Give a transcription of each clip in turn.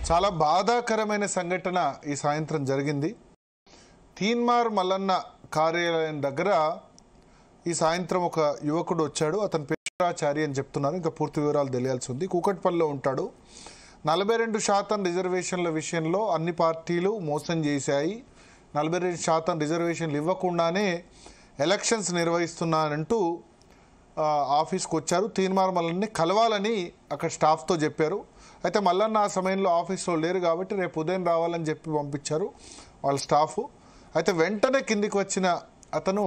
చాలా బాధాకరమైన సంఘటన ఈ సాయంత్రం జరిగింది. తీన్మార్ మల్లన్న కార్యాలయం దగ్గర ఈ సాయంత్రం ఒక యువకుడు వచ్చాడు. అతను పేరాచారి అని చెప్తున్నారు. ఇంకా పూర్తి వివరాలు తెలియాల్సి ఉంది. కూకట్పల్లిలో ఉంటాడు. 42% రిజర్వేషన్ల విషయంలో అన్ని పార్టీలు మోసం చేశాయి. 42% రిజర్వేషన్లు ఇవ్వకుండానే ఎలక్షన్స్ నిర్వహిస్తున్నానంటూ ఆఫీస్కి వచ్చారు. తీన్మార్ మల్లన్ని కలవాలని అక్కడ స్టాఫ్తో చెప్పారు. అయితే మల్లన్న ఆ సమయంలో ఆఫీస్లో లేరు కాబట్టి రేపు ఉదయం రావాలని చెప్పి పంపించారు వాళ్ళ స్టాఫ్. అయితే వెంటనే కిందికి వచ్చిన అతను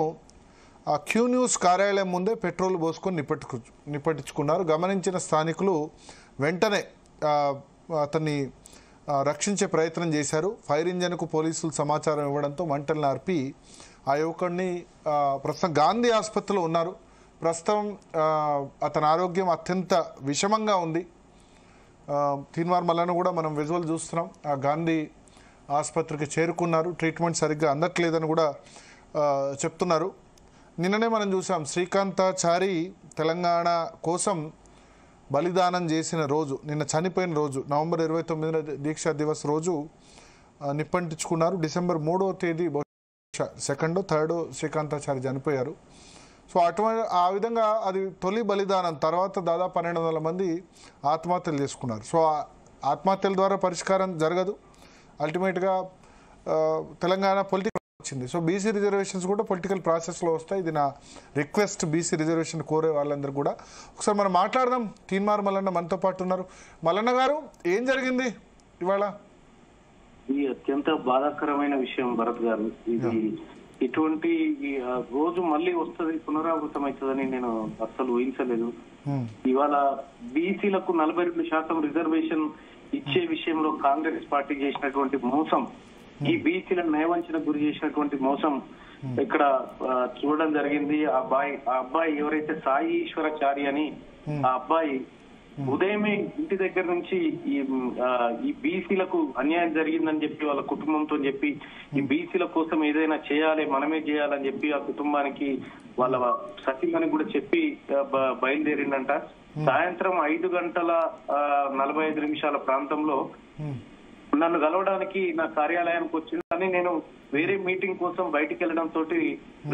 క్యూ న్యూస్ కార్యాలయం ముందే పెట్రోల్ పోసుకొని నిప్పటించుకున్నారు. గమనించిన స్థానికులు వెంటనే అతన్ని రక్షించే ప్రయత్నం చేశారు. ఫైర్ ఇంజన్కు పోలీసులు సమాచారం ఇవ్వడంతో మంటలను ఆర్పి ఆ యువకుడిని ప్రస్తుతం గాంధీ ఆసుపత్రిలో ఉన్నారు. ప్రస్తుతం అతని ఆరోగ్యం అత్యంత విషమంగా ఉంది. తీన్మార్ మల్లన్న కూడా మనం విజువల్ చూస్తున్నాం. ఆ గాంధీ ఆసుపత్రికి చేరుకున్నారు. ట్రీట్మెంట్ సరిగ్గా అందట్లేదని కూడా చెప్తున్నారు. నిన్ననే మనం చూసాం శ్రీకాంతాచారి తెలంగాణ కోసం బలిదానం చేసిన రోజు, నిన్న చనిపోయిన రోజు నవంబర్ 29న దీక్షా దివస్ రోజు నిప్పంటించుకున్నారు. డిసెంబర్ 3వ తేదీ 2వ 3వ శ్రీకాంతాచారి చనిపోయారు. సో అటువంటి ఆ విధంగా అది తొలి బలిదానం. తర్వాత దాదాపు 1200 మంది ఆత్మహత్యలు చేసుకున్నారు. సో ఆత్మహత్యల ద్వారా పరిష్కారం జరగదు. అల్టిమేట్గా తెలంగాణ పొలిటికల్ వచ్చింది. సో బీసీ రిజర్వేషన్స్ కూడా పొలిటికల్ ప్రాసెస్లో వస్తాయి. ఇది నా రిక్వెస్ట్ బీసీ రిజర్వేషన్ కోరే వాళ్ళందరూ కూడా. ఒకసారి మనం మాట్లాడదాం. తీన్మార్ మల్లన్న మనతో పాటు ఉన్నారు. మల్లన్న గారు, ఏం జరిగింది ఇవాళ? ఇది అత్యంత బాధాకరమైన విషయం భరత్ గారు. ఇది ఇటువంటి రోజు మళ్ళీ వస్తుంది, పునరావృతం అవుతుందని నేను అస్సలు ఊహించలేదు. ఇవాళ బీసీలకు 42% రిజర్వేషన్ ఇచ్చే విషయంలో కాంగ్రెస్ పార్టీ చేసినటువంటి మోసం, ఈ బీసీలను నయవంచనకు గురి చేసినటువంటి మోసం ఇక్కడ చూడడం జరిగింది. ఆ అబ్బాయి ఎవరైతే సాయి ఈశ్వరాచారి అని ఆ అబ్బాయి ఉదయమే ఇంటి దగ్గర నుంచి ఈ బీసీలకు అన్యాయం జరిగిందని చెప్పి వాళ్ళ కుటుంబంతో చెప్పి ఈ బీసీల కోసం ఏదైనా చేయాలి, మనమే చేయాలని చెప్పి ఆ కుటుంబానికి వాళ్ళ సతీమణి కూడా చెప్పి బయలుదేరిందంట. సాయంత్రం 5:45 ప్రాంతంలో నన్ను కలవడానికి నా కార్యాలయానికి వచ్చింది. కానీ నేను వేరే మీటింగ్ కోసం బయటికి వెళ్ళడం తోటి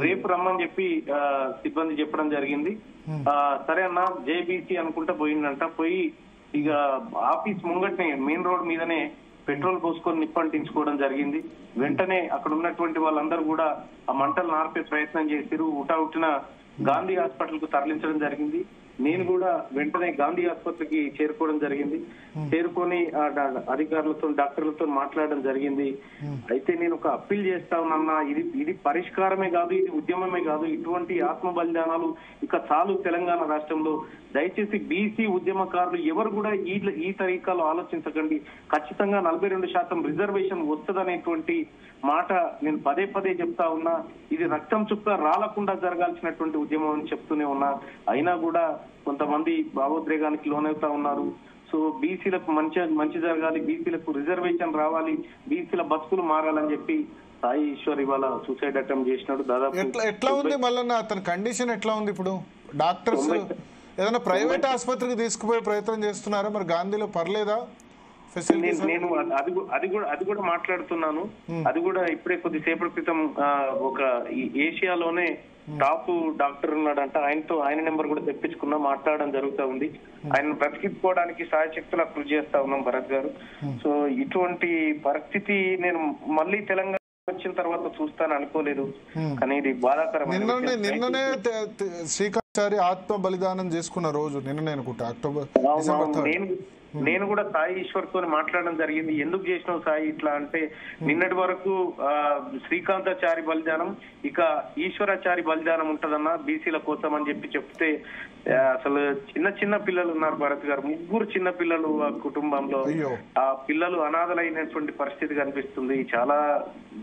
రేపు రమ్మని చెప్పి సిబ్బంది చెప్పడం జరిగింది. సరే అన్న జేబీసీ అనుకుంటా పోయిందంట. పోయి ఇక ఆఫీస్ ముంగట్నే మెయిన్ రోడ్ మీదనే పెట్రోల్ పోసుకొని నిప్పంటించుకోవడం జరిగింది. వెంటనే అక్కడ ఉన్నటువంటి వాళ్ళందరూ కూడా ఆ మంటలను ఆర్పే ప్రయత్నం చేసిరు. ఉట్టిన గాంధీ హాస్పిటల్ కు తరలించడం జరిగింది. నేను కూడా వెంటనే గాంధీ ఆసుపత్రికి చేరుకోవడం జరిగింది. చేరుకొని అధికారులతో డాక్టర్లతో మాట్లాడడం జరిగింది. అయితే నేను ఒక అప్పీల్ చేస్తా ఉన్నా, ఇది పరిష్కారమే కాదు, ఇది ఉద్యమమే కాదు. ఇటువంటి ఆత్మ బలిదానాలు ఇక చాలు తెలంగాణ రాష్ట్రంలో. దయచేసి బీసీ ఉద్యమకారులు ఎవరు కూడా ఈ తరీకాలో ఆలోచించకండి. ఖచ్చితంగా 42% రిజర్వేషన్ వస్తుందనేటువంటి మాట నేను పదే చెప్తా ఉన్నా. ఇది రక్తం చుక్క రాలకుండా జరగాల్సినటువంటి ఉద్యమం అని చెప్తూనే ఉన్నా. అయినా కూడా కొంతమంది భావోద్రేగానికి లోనవుతా ఉన్నారు. సో బీసీలకు మంచి జరగాలి, బీసీలకు రిజర్వేషన్ రావాలి, బీసీల బతుకులు మారాలని చెప్పి సాయి ఈశ్వర్ ఇవాళ సూసైడ్ అటెంప్ట్ చేసినాడు. దాదాపు ఎట్లా ఉంది మళ్ళీ అతని కండిషన్ ఎట్లా ఉంది ఇప్పుడు? డాక్టర్స్ ఏదైనా ప్రైవేట్ ఆసుపత్రికి తీసుకుపోయే ప్రయత్నం చేస్తున్నారా? మరి గాంధీలో పర్లేదా? నేను అది కూడా మాట్లాడుతున్నాను. అది కూడా ఇప్పుడే కొద్దిసేపటి క్రితం ఒక ఏషియాలోనే టాప్ డాక్టర్ ఉన్నాడంట, ఆయన నెంబర్ కూడా తెప్పించుకున్నా, మాట్లాడడం జరుగుతూ ఉంది. ఆయన బ్రతికించుకోవడానికి సాయశక్తులా కృషి చేస్తా ఉన్నాం భరత్ గారు. సో ఇటువంటి పరిస్థితి నేను మళ్ళీ తెలంగాణ వచ్చిన తర్వాత చూస్తాను అనుకోలేదు. కానీ ఇది బాధాకరమైన. నిన్ననే శ్రీకాంతాచారి ఆత్మ బలిదానం చేసుకున్న రోజు నిన్ననే అనుకుంటా, అక్టోబర్. నేను కూడా సాయి ఈశ్వర్ తో మాట్లాడడం జరిగింది. ఎందుకు చేసినావు సాయి ఇట్లా అంటే, నిన్నటి వరకు శ్రీకాంతాచారి బలిదానం, ఇక ఈశ్వరాచారి బలిదానం ఉంటదన్న బీసీల కోసం అని చెప్తే అసలు చిన్న పిల్లలు ఉన్నారు భరత్ గారు, 3 చిన్న పిల్లలు ఆ కుటుంబంలో. ఆ పిల్లలు అనాథలైనటువంటి పరిస్థితి కనిపిస్తుంది. చాలా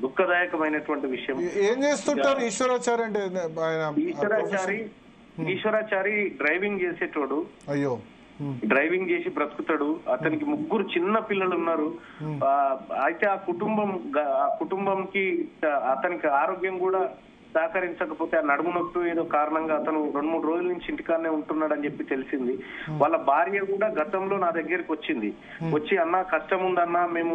దుఃఖదాయకమైనటువంటి విషయం. ఏం చేస్తుంటారు ఈశ్వరాచారి అంటే? ఈశ్వరాచారి డ్రైవింగ్ చేసేటోడు. అయ్యో, డ్రైవింగ్ చేసి బ్రతుకుతాడు. అతనికి 3 చిన్న పిల్లలు ఉన్నారు. అయితే ఆ కుటుంబంకి అతనికి ఆరోగ్యం కూడా సహకరించకపోతే ఆ నడుము నొప్పి ఏదో కారణంగా అతను 2-3 రోజుల నుంచి ఇంటికాడనే ఉంటున్నాడని చెప్పి తెలిసింది. వాళ్ళ భార్య కూడా గతంలో నా దగ్గరికి వచ్చింది. వచ్చి అన్న కష్టం ఉందన్నా, మేము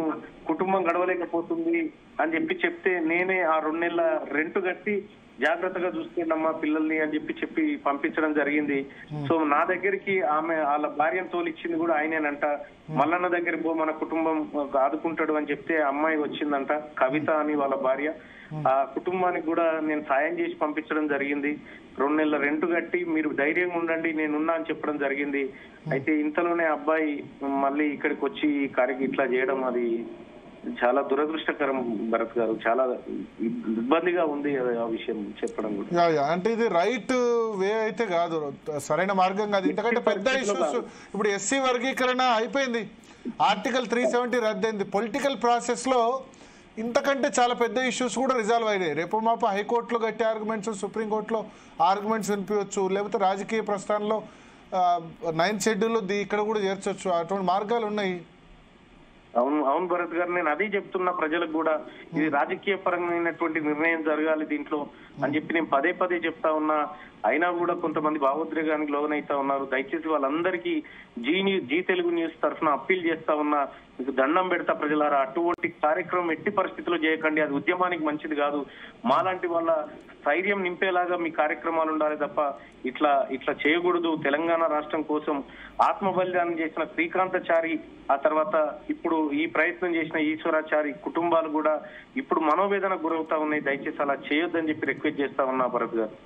కుటుంబం గడవలేకపోతుంది అని చెప్పి చెప్తే నేనే ఆ 2 నెలల రెంట్ కట్టి జాగ్రత్తగా చూసుకోండమ్మా పిల్లల్ని అని చెప్పి పంపించడం జరిగింది. సో నా దగ్గరికి ఆమె వాళ్ళ భార్యను తోలిచ్చింది కూడా ఆయనేనంట. మల్లన్న దగ్గరికి పో, మన కుటుంబం ఆదుకుంటాడు అని చెప్తే అమ్మాయి వచ్చిందంట, కవిత అని వాళ్ళ భార్య. ఆ కుటుంబానికి కూడా నేను సాయం చేసి పంపించడం జరిగింది. 2 నెలల రెంట్ కట్టి మీరు ధైర్యంగా ఉండండి నేనున్నా అని చెప్పడం జరిగింది. అయితే ఇంతలోనే అబ్బాయి మళ్ళీ ఇక్కడికి వచ్చి ఈ కార్యక్రమం ఇట్లా చేయడం అది చాలా దురదృష్టకరం భరత్ గారు. చాలా ఇబ్బందిగా ఉంది ఆ విషయం చెప్పడం కూడా. అంటే ఇది రైట్ వే అయితే కాదు, సరైన మార్గం కాదు. ఇంతకంటే పెద్ద ఇష్యూస్ ఇప్పుడు ఎస్సీ వర్గీకరణ అయిపోయింది, ఆర్టికల్ 370 రద్దయింది. పొలిటికల్ ప్రాసెస్ లో ఇంతకంటే చాలా పెద్ద ఇష్యూస్ కూడా రిజాల్వ్ అయినాయి. రేపు మాపు హైకోర్టులో గట్టి ఆర్గ్యుమెంట్స్, సుప్రీంకోర్టులో ఆర్గ్యుమెంట్స్ వినిపించవచ్చు, లేకపోతే రాజకీయ ప్రస్థానంలో 9th షెడ్యూల్లో ఇక్కడ కూడా చేర్చొచ్చు. అటువంటి మార్గాలు ఉన్నాయి. అవును భరత్ గారు, నేను అదే చెప్తున్నా ప్రజలకు కూడా, ఇది రాజకీయ పరమైనటువంటి నిర్ణయం జరగాలి దీంట్లో అని చెప్పి నేను పదే చెప్తా ఉన్నా. అయినా కూడా కొంతమంది భావోద్రేగానికి లోనైతా ఉన్నారు. దయచేసి వాళ్ళందరికీ జీ తెలుగు న్యూస్ తరఫున అప్పీల్ చేస్తా ఉన్నా, మీకు దండం పెడతా ప్రజలారా, అటువంటి కార్యక్రమం ఎట్టి పరిస్థితుల్లో చేయకండి. అది ఉద్యమానికి మంచిది కాదు. మాలాంటి వాళ్ళ ధైర్యం నింపేలాగా మీ కార్యక్రమాలు ఉండాలి తప్ప ఇట్లా చేయకూడదు. తెలంగాణ రాష్ట్రం కోసం ఆత్మ బలిదానం చేసిన శ్రీకాంతాచారి, ఆ తర్వాత ఇప్పుడు ఈ ప్రయత్నం చేసిన ఈశ్వరాచారి కుటుంబాలు కూడా ఇప్పుడు మనోవేదనకు గురవుతా ఉన్నాయి. దయచేసి అలా చేయొద్దని చెప్పి రిక్వెస్ట్ చేస్తా ఉన్నా భరత్ గారు.